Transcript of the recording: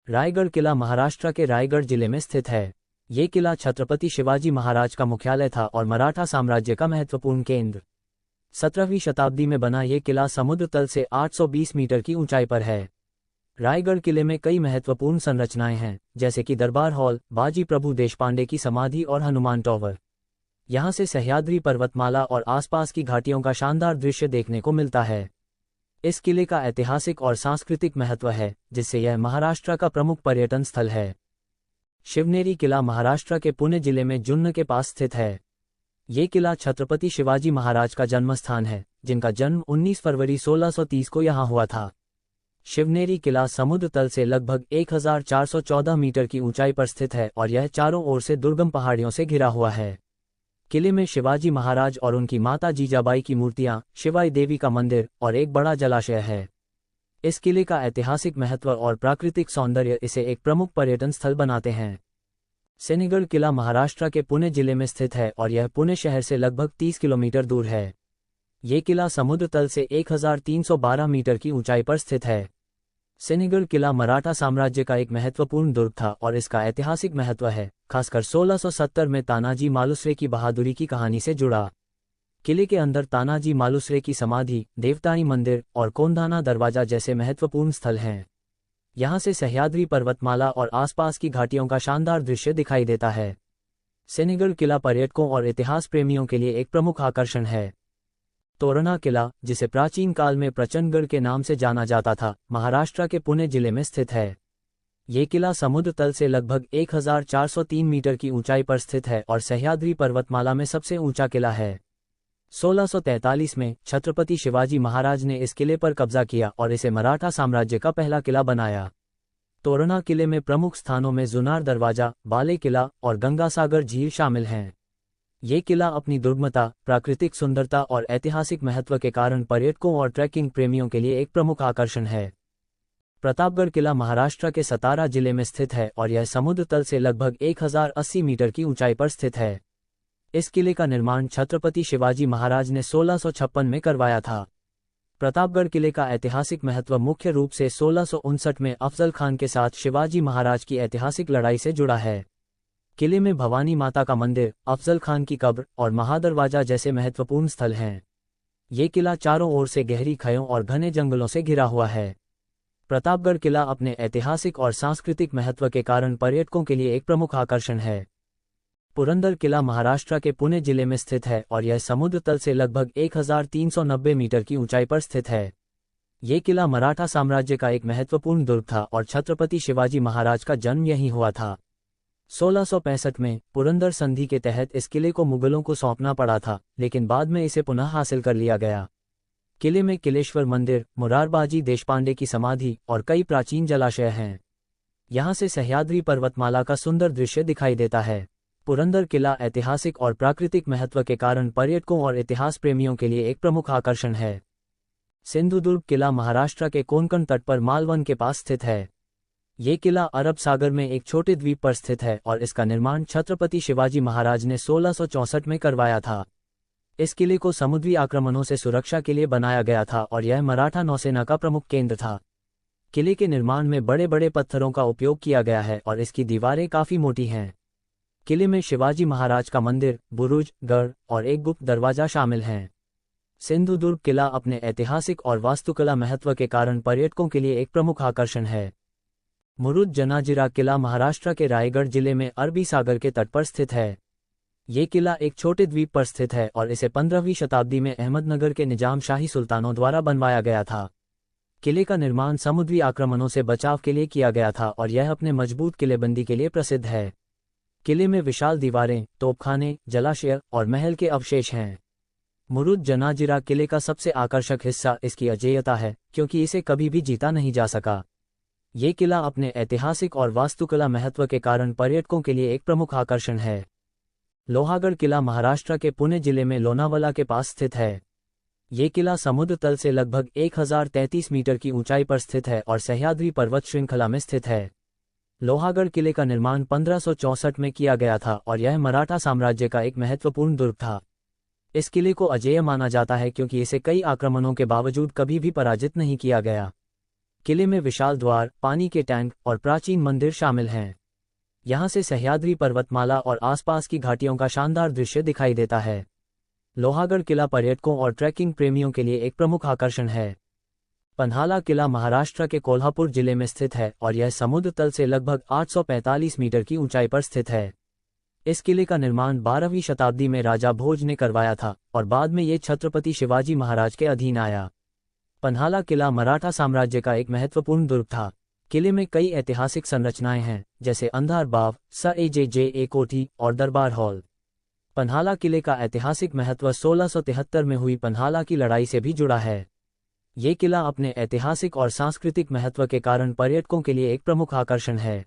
रायगढ़ किला महाराष्ट्र के रायगढ़ जिले में स्थित है। ये किला छत्रपति शिवाजी महाराज का मुख्यालय था और मराठा साम्राज्य का महत्वपूर्ण केंद्र। 17वीं शताब्दी में बना ये किला समुद्र तल से 820 मीटर की ऊंचाई पर है। रायगढ़ किले में कई महत्वपूर्ण संरचनाएं हैं, जैसे कि दरबार हॉल, बाजी प्रभु देशपांडे की समाधि और हनुमान टॉवर। यहाँ से सह्याद्री पर्वतमाला और आसपास की घाटियों का शानदार दृश्य देखने को मिलता है। इस किले का ऐतिहासिक और सांस्कृतिक महत्व है, जिससे यह महाराष्ट्र का प्रमुख पर्यटन स्थल है। शिवनेरी किला महाराष्ट्र के पुणे जिले में जुन्नर के पास स्थित है। ये किला छत्रपति शिवाजी महाराज का जन्मस्थान है, जिनका जन्म 19 फरवरी 1630 को यहाँ हुआ था। शिवनेरी किला समुद्र तल से लगभग 1414 मीटर की ऊंचाई पर स्थित है और यह चारों ओर से दुर्गम पहाड़ियों से घिरा हुआ है। किले में शिवाजी महाराज और उनकी माता जीजाबाई की मूर्तियां, शिवाई देवी का मंदिर और एक बड़ा जलाशय है। इस किले का ऐतिहासिक महत्व और प्राकृतिक सौंदर्य इसे एक प्रमुख पर्यटन स्थल बनाते हैं। सेनेगढ़ किला महाराष्ट्र के पुणे जिले में स्थित है और यह पुणे शहर से लगभग 30 किलोमीटर दूर है। ये किला समुद्र तल से 1312 मीटर की ऊंचाई पर स्थित है। सेनेगढ़ किला मराठा साम्राज्य का एक महत्वपूर्ण दुर्ग था और इसका ऐतिहासिक महत्व है, खासकर 1670 में तानाजी मालुसरे की बहादुरी की कहानी से जुड़ा। किले के अंदर तानाजी मालुसरे की समाधि, देवतानी मंदिर और कोंडाना दरवाजा जैसे महत्वपूर्ण स्थल हैं। यहाँ से सह्याद्री पर्वतमाला और आसपास की घाटियों का शानदार दृश्य दिखाई देता है। सेनेगढ़ किला पर्यटकों और इतिहास प्रेमियों के लिए एक प्रमुख आकर्षण है। तोरणा किला, जिसे प्राचीन काल में प्रचंडगढ़ के नाम से जाना जाता था, महाराष्ट्र के पुणे जिले में स्थित है। ये किला समुद्र तल से लगभग 1403 मीटर की ऊंचाई पर स्थित है और सह्याद्री पर्वतमाला में सबसे ऊंचा किला है। 1643 में छत्रपति शिवाजी महाराज ने इस किले पर कब्जा किया और इसे मराठा साम्राज्य का पहला किला बनाया। तोरणा किले में प्रमुख स्थानों में जुनार दरवाजा, बाले किला और गंगासागर झील शामिल हैं। ये किला अपनी दुर्गमता, प्राकृतिक सुंदरता और ऐतिहासिक महत्व के कारण पर्यटकों और ट्रैकिंग प्रेमियों के लिए एक प्रमुख आकर्षण है। प्रतापगढ़ किला महाराष्ट्र के सतारा जिले में स्थित है और यह समुद्र तल से लगभग 1080 मीटर की ऊंचाई पर स्थित है। इस किले का निर्माण छत्रपति शिवाजी महाराज ने 1656 में करवाया था। प्रतापगढ़ किले का ऐतिहासिक महत्व मुख्य रूप से 1659 में अफजल खान के साथ शिवाजी महाराज की ऐतिहासिक लड़ाई से जुड़ा है। किले में भवानी माता का मंदिर, अफजल खान की कब्र और महादरवाजा जैसे महत्वपूर्ण स्थल हैं। ये किला चारों ओर से गहरी खाइयों और घने जंगलों से घिरा हुआ है। प्रतापगढ़ किला अपने ऐतिहासिक और सांस्कृतिक महत्व के कारण पर्यटकों के लिए एक प्रमुख आकर्षण है। पुरंदर किला महाराष्ट्र के पुणे जिले में स्थित है और यह समुद्र तल से लगभग 1390 मीटर की ऊंचाई पर स्थित है। ये किला मराठा साम्राज्य का एक महत्वपूर्ण दुर्ग था और छत्रपति शिवाजी महाराज का जन्म यहीं हुआ था। 1665 में पुरंदर संधि के तहत इस किले को मुगलों को सौंपना पड़ा था, लेकिन बाद में इसे पुनः हासिल कर लिया गया। किले में किलेश्वर मंदिर, मुरारबाजी देशपांडे की समाधि और कई प्राचीन जलाशय हैं। यहाँ से सह्याद्री पर्वतमाला का सुंदर दृश्य दिखाई देता है। पुरंदर किला ऐतिहासिक और प्राकृतिक महत्व के कारण पर्यटकों और इतिहास प्रेमियों के लिए एक प्रमुख आकर्षण है। सिंधुदुर्ग किला महाराष्ट्र के कोंकण तट पर मालवण के पास स्थित है। ये किला अरब सागर में एक छोटे द्वीप पर स्थित है और इसका निर्माण छत्रपति शिवाजी महाराज ने 1664 में करवाया था। इस किले को समुद्री आक्रमणों से सुरक्षा के लिए बनाया गया था और यह मराठा नौसेना का प्रमुख केंद्र था। किले के निर्माण में बड़े बड़े पत्थरों का उपयोग किया गया है और इसकी दीवारें काफी मोटी हैं। किले में शिवाजी महाराज का मंदिर, बुरुज, गढ़ और एक गुप्त दरवाजा शामिल हैं। सिंधुदुर्ग किला अपने ऐतिहासिक और वास्तुकला महत्व के कारण पर्यटकों के लिए एक प्रमुख आकर्षण है। मुरुड जनाजिरा किला महाराष्ट्र के रायगढ़ जिले में अरबी सागर के तट पर स्थित है। ये किला एक छोटे द्वीप पर स्थित है और इसे 15वीं शताब्दी में अहमदनगर के निजाम शाही सुल्तानों द्वारा बनवाया गया था। किले का निर्माण समुद्री आक्रमणों से बचाव के लिए किया गया था और यह अपने मजबूत किलेबंदी के लिए प्रसिद्ध है। किले में विशाल दीवारें, तोपखाने, जलाशय और महल के अवशेष हैं। मुरुड जनाजिरा किले का सबसे आकर्षक हिस्सा इसकी अजेयता है, क्योंकि इसे कभी भी जीता नहीं जा सका। ये किला अपने ऐतिहासिक और वास्तुकला महत्व के कारण पर्यटकों के लिए एक प्रमुख आकर्षण है। लोहागढ़ किला महाराष्ट्र के पुणे जिले में लोनावाला के पास स्थित है। ये किला समुद्र तल से लगभग 1033 मीटर की ऊंचाई पर स्थित है और सह्याद्री पर्वत श्रृंखला में स्थित है। लोहागढ़ किले का निर्माण 1564 में किया गया था और यह मराठा साम्राज्य का एक महत्वपूर्ण दुर्ग था। इस किले को अजेय माना जाता है क्योंकि इसे कई आक्रमणों के बावजूद कभी भी पराजित नहीं किया गया। किले में विशाल द्वार, पानी के टैंक और प्राचीन मंदिर शामिल हैं। यहाँ से सह्याद्री पर्वतमाला और आसपास की घाटियों का शानदार दृश्य दिखाई देता है। लोहागढ़ किला पर्यटकों और ट्रैकिंग प्रेमियों के लिए एक प्रमुख आकर्षण है। पन्हाला किला महाराष्ट्र के कोल्हापुर जिले में स्थित है और यह समुद्र तल से लगभग 845 मीटर की ऊंचाई पर स्थित है। इस किले का निर्माण 12वीं शताब्दी में राजा भोज ने करवाया था और बाद में ये छत्रपति शिवाजी महाराज के अधीन आया। पन्हाला किला मराठा साम्राज्य का एक महत्वपूर्ण दुर्ग था। किले में कई ऐतिहासिक संरचनाएं हैं, जैसे अंधार बाव, स कोठी और दरबार हॉल। पन्हाला किले का ऐतिहासिक महत्व 1673 में हुई पन्हाला की लड़ाई से भी जुड़ा है। ये किला अपने ऐतिहासिक और सांस्कृतिक महत्व के कारण पर्यटकों के लिए एक प्रमुख आकर्षण है।